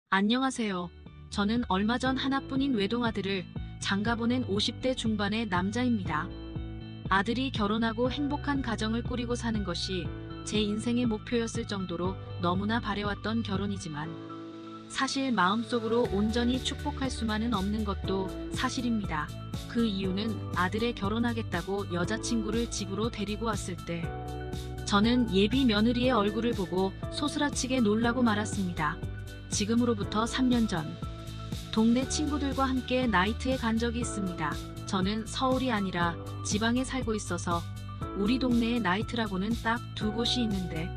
안녕하세요. 저는 얼마 전 하나뿐인 외동아들을 장가보낸 50대 중반의 남자입니다. 아들이 결혼하고 행복한 가정을 꾸리고 사는 것이 제 인생의 목표였을 정도로 너무나 바래왔던 결혼이지만 사실 마음속으로 온전히 축복할 수만은 없는 것도 사실입니다. 그 이유는 아들의 결혼하겠다고 여자친구를 집으로 데리고 왔을 때 저는 예비 며느리의 얼굴을 보고 소스라치게 놀라고 말았습니다. 지금으로부터 3년 전 동네 친구들과 함께 나이트에 간 적이 있습니다. 저는 서울이 아니라 지방에 살고 있어서 우리 동네에 나이트라고는 딱 두 곳이 있는데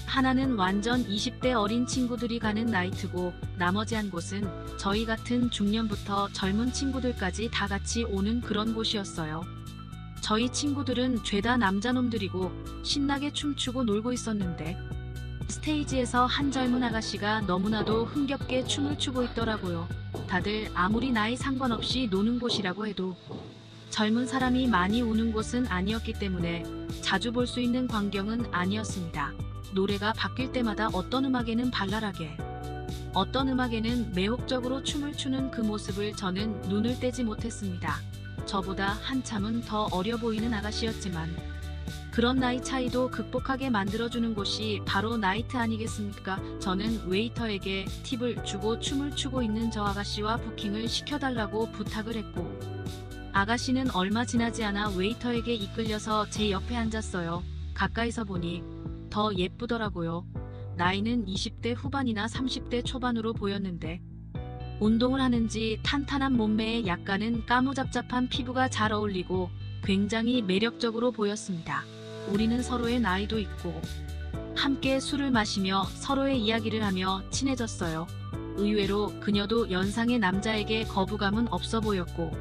하나는 완전 20대 어린 친구들이 가는 나이트고 나머지 한 곳은 저희 같은 중년부터 젊은 친구들까지 다 같이 오는 그런 곳이었어요. 저희 친구들은 죄다 남자놈들이고 신나게 춤추고 놀고 있었는데 스테이지에서 한 젊은 아가씨가 너무나도 흥겹게 춤을 추고 있더라고요. 다들 아무리 나이 상관없이 노는 곳이라고 해도 젊은 사람이 많이 오는 곳은 아니었기 때문에 자주 볼 수 있는 광경은 아니었습니다. 노래가 바뀔 때마다 어떤 음악에는 발랄하게, 어떤 음악에는 매혹적으로 춤을 추는 그 모습을 저는 눈을 떼지 못했습니다. 저보다 한참은 더 어려 보이는 아가씨였지만 그런 나이 차이도 극복하게 만들어주는 곳이 바로 나이트 아니겠습니까? 저는 웨이터에게 팁을 주고 춤을 추고 있는 저 아가씨와 부킹을 시켜달라고 부탁을 했고 아가씨는 얼마 지나지 않아 웨이터에게 이끌려서 제 옆에 앉았어요. 가까이서 보니 더 예쁘더라고요. 나이는 20대 후반이나 30대 초반으로 보였는데 운동을 하는지 탄탄한 몸매에 약간은 까무잡잡한 피부가 잘 어울리고 굉장히 매력적으로 보였습니다. 우리는 서로의 나이도 있고 함께 술을 마시며 서로의 이야기를 하며 친해졌어요. 의외로 그녀도 연상의 남자에게 거부감은 없어 보였고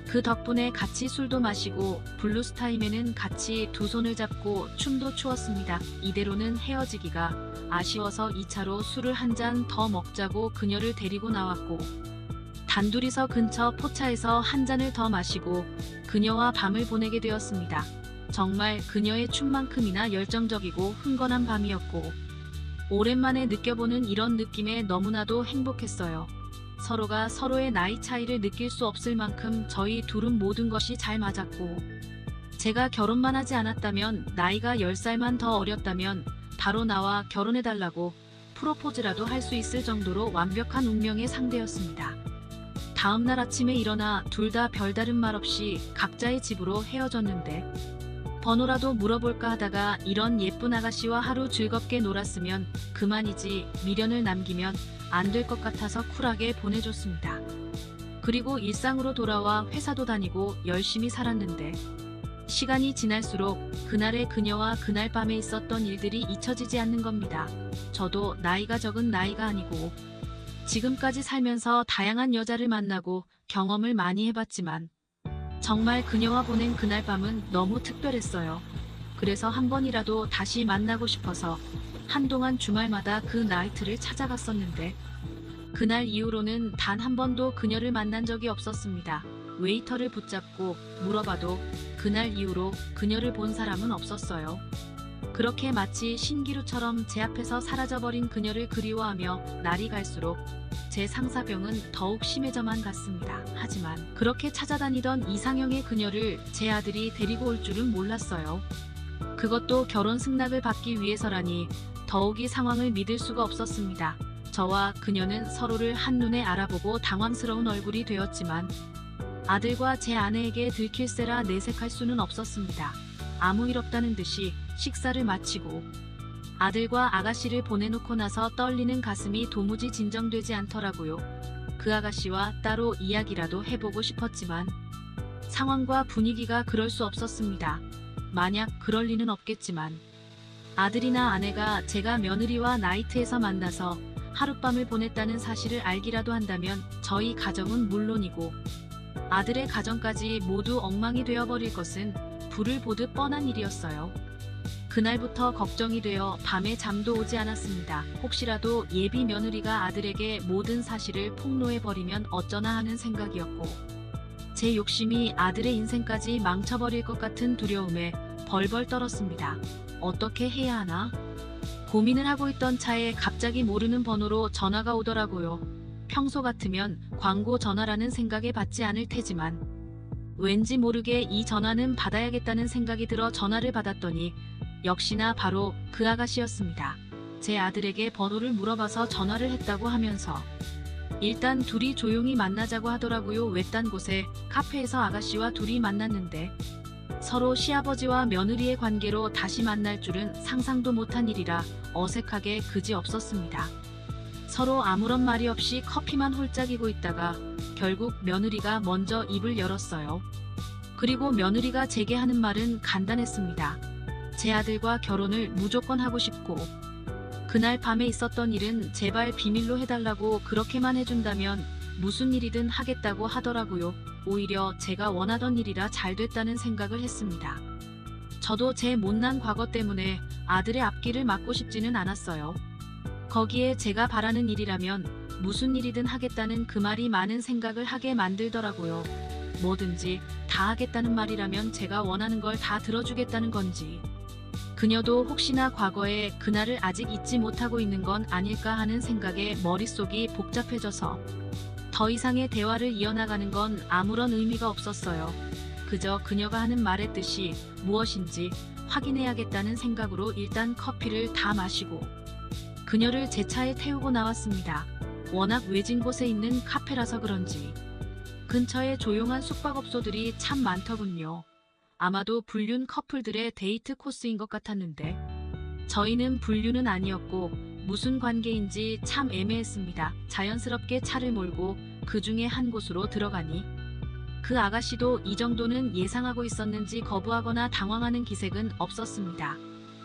그 덕분에 같이 술도 마시고 블루스 타임에는 같이 두 손을 잡고 춤도 추었습니다. 이대로는 헤어지기가 아쉬워서 2차로 술을 한 잔 더 먹자고 그녀를 데리고 나왔고 단둘이서 근처 포차에서 한 잔을 더 마시고 그녀와 밤을 보내게 되었습니다. 정말 그녀의 춤만큼이나 열정적이고 흥건한 밤이었고 오랜만에 느껴보는 이런 느낌에 너무나도 행복했어요. 서로가 서로의 나이 차이를 느낄 수 없을 만큼 저희 둘은 모든 것이 잘 맞았고 제가 결혼만 하지 않았다면 나이가 10살만 더 어렸다면 바로 나와 결혼해달라고 프로포즈라도 할 수 있을 정도로 완벽한 운명의 상대였습니다. 다음날 아침에 일어나 둘 다 별다른 말 없이 각자의 집으로 헤어졌는데 번호라도 물어볼까 하다가 이런 예쁜 아가씨와 하루 즐겁게 놀았으면 그만이지 미련을 남기면 안 될 것 같아서 쿨하게 보내줬습니다. 그리고 일상으로 돌아와 회사도 다니고 열심히 살았는데 시간이 지날수록 그날의 그녀와 그날 밤에 있었던 일들이 잊혀지지 않는 겁니다. 저도 나이가 적은 나이가 아니고 지금까지 살면서 다양한 여자를 만나고 경험을 많이 해봤지만 정말 그녀와 보낸 그날 밤은 너무 특별했어요. 그래서 한 번이라도 다시 만나고 싶어서 한동안 주말마다 그 나이트를 찾아갔었는데 그날 이후로는 단 한 번도 그녀를 만난 적이 없었습니다. 웨이터를 붙잡고 물어봐도 그날 이후로 그녀를 본 사람은 없었어요. 그렇게 마치 신기루처럼 제 앞에서 사라져버린 그녀를 그리워하며 날이 갈수록 제 상사병은 더욱 심해져만 갔습니다. 하지만 그렇게 찾아다니던 이상형의 그녀를 제 아들이 데리고 올 줄은 몰랐어요. 그것도 결혼 승낙을 받기 위해서라니 더욱이 상황을 믿을 수가 없었습니다. 저와 그녀는 서로를 한눈에 알아보고 당황스러운 얼굴이 되었지만 아들과 제 아내에게 들킬세라 내색할 수는 없었습니다. 아무 일 없다는 듯이 식사를 마치고 아들과 아가씨를 보내놓고 나서 떨리는 가슴이 도무지 진정되지 않더라고요. 그 아가씨와 따로 이야기라도 해보고 싶었지만 상황과 분위기가 그럴 수 없었습니다. 만약 그럴 리는 없겠지만 아들이나 아내가 제가 며느리와 나이트에서 만나서 하룻밤을 보냈다는 사실을 알기라도 한다면 저희 가정은 물론이고 아들의 가정까지 모두 엉망이 되어버릴 것은 불을 보듯 뻔한 일이었어요. 그날부터 걱정이 되어 밤에 잠도 오지 않았습니다. 혹시라도 예비 며느리가 아들에게 모든 사실을 폭로해버리면 어쩌나 하는 생각이었고 제 욕심이 아들의 인생까지 망쳐버릴 것 같은 두려움에 벌벌 떨었습니다. 어떻게 해야 하나? 고민을 하고 있던 차에 갑자기 모르는 번호로 전화가 오더라고요. 평소 같으면 광고 전화라는 생각에 받지 않을 테지만 왠지 모르게 이 전화는 받아야겠다는 생각이 들어 전화를 받았더니 역시나 바로 그 아가씨였습니다. 제 아들에게 번호를 물어봐서 전화를 했다고 하면서 일단 둘이 조용히 만나자고 하더라고요. 외딴 곳에 카페에서 아가씨와 둘이 만났는데 서로 시아버지와 며느리의 관계로 다시 만날 줄은 상상도 못한 일이라 어색하게 그지없었습니다. 서로 아무런 말이 없이 커피만 홀짝이고 있다가 결국 며느리가 먼저 입을 열었어요. 그리고 며느리가 제게 하는 말은 간단했습니다. 제 아들과 결혼을 무조건 하고 싶고 그날 밤에 있었던 일은 제발 비밀로 해달라고 그렇게만 해준다면 무슨 일이든 하겠다고 하더라고요. 오히려 제가 원하던 일이라 잘 됐다는 생각을 했습니다. 저도 제 못난 과거 때문에 아들의 앞길을 막고 싶지는 않았어요. 거기에 제가 바라는 일이라면 무슨 일이든 하겠다는 그 말이 많은 생각을 하게 만들더라고요. 뭐든지 다 하겠다는 말이라면 제가 원하는 걸 다 들어주겠다는 건지 그녀도 혹시나 과거에 그날을 아직 잊지 못하고 있는 건 아닐까 하는 생각에 머릿속이 복잡해져서 더 이상의 대화를 이어나가는 건 아무런 의미가 없었어요. 그저 그녀가 하는 말의 뜻이 무엇인지 확인해야겠다는 생각으로 일단 커피를 다 마시고 그녀를 제 차에 태우고 나왔습니다. 워낙 외진 곳에 있는 카페라서 그런지 근처에 조용한 숙박업소들이 참 많더군요. 아마도 불륜 커플들의 데이트 코스인 것 같았는데 저희는 불륜은 아니었고 무슨 관계인지 참 애매했습니다. 자연스럽게 차를 몰고 그 중에 한 곳으로 들어가니 그 아가씨도 이 정도는 예상하고 있었는지 거부하거나 당황하는 기색은 없었습니다.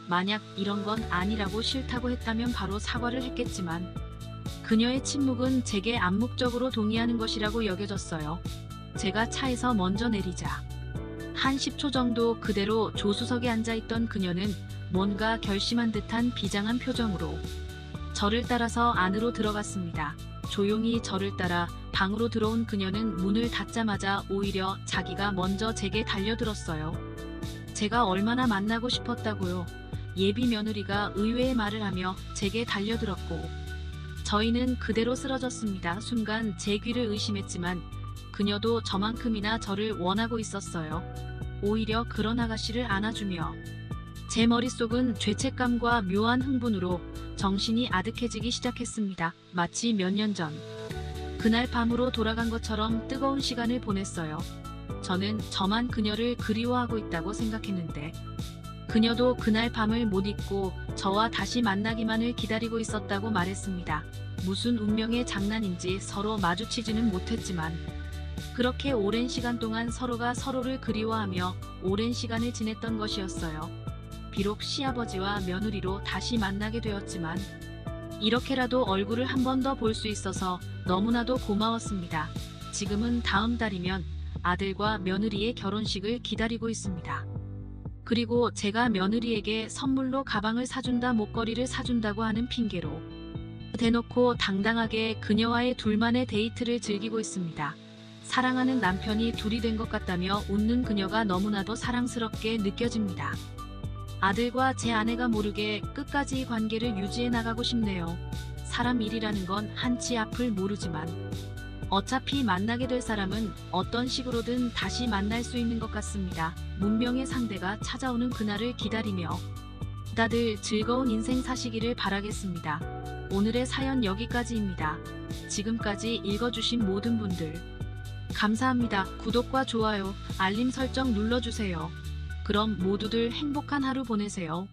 만약 이런 건 아니라고 싫다고 했다면 바로 사과를 했겠지만 그녀의 침묵은 제게 암묵적으로 동의하는 것이라고 여겨졌어요. 제가 차에서 먼저 내리자 한 10초 정도 그대로 조수석에 앉아있던 그녀는 뭔가 결심한 듯한 비장한 표정으로 저를 따라서 안으로 들어갔습니다. 조용히 저를 따라 방으로 들어온 그녀는 문을 닫자마자 오히려 자기가 먼저 제게 달려들었어요. 제가 얼마나 만나고 싶었다고요. 예비 며느리가 의외의 말을 하며 제게 달려들었고 저희는 그대로 쓰러졌습니다. 순간 제 귀를 의심했지만 그녀도 저만큼이나 저를 원하고 있었어요. 오히려 그런 아가씨를 안아주며 제 머릿속은 죄책감과 묘한 흥분으로 정신이 아득해지기 시작했습니다. 마치 몇 년 전 그날 밤으로 돌아간 것처럼 뜨거운 시간을 보냈어요. 저는 저만 그녀를 그리워하고 있다고 생각했는데 그녀도 그날 밤을 못 잊고 저와 다시 만나기만을 기다리고 있었다고 말했습니다. 무슨 운명의 장난인지 서로 마주치지는 못했지만 그렇게 오랜 시간 동안 서로가 서로를 그리워하며 오랜 시간을 지냈던 것이었어요. 비록 시아버지와 며느리로 다시 만나게 되었지만 이렇게라도 얼굴을 한 번 더 볼 수 있어서 너무나도 고마웠습니다. 지금은 다음 달이면 아들과 며느리의 결혼식을 기다리고 있습니다. 그리고 제가 며느리에게 선물로 가방을 사준다, 목걸이를 사준다고 하는 핑계로 대놓고 당당하게 그녀와의 둘만의 데이트를 즐기고 있습니다. 사랑하는 남편이 둘이 된 것 같다며 웃는 그녀가 너무나도 사랑스럽게 느껴집니다. 아들과 제 아내가 모르게 끝까지 이 관계를 유지해 나가고 싶네요. 사람 일이라는 건 한치 앞을 모르지만 어차피 만나게 될 사람은 어떤 식으로든 다시 만날 수 있는 것 같습니다. 문명의 상대가 찾아오는 그날을 기다리며 다들 즐거운 인생 사시기를 바라겠습니다. 오늘의 사연 여기까지입니다. 지금까지 읽어주신 모든 분들 감사합니다. 구독과 좋아요, 알림 설정 눌러주세요. 그럼 모두들 행복한 하루 보내세요.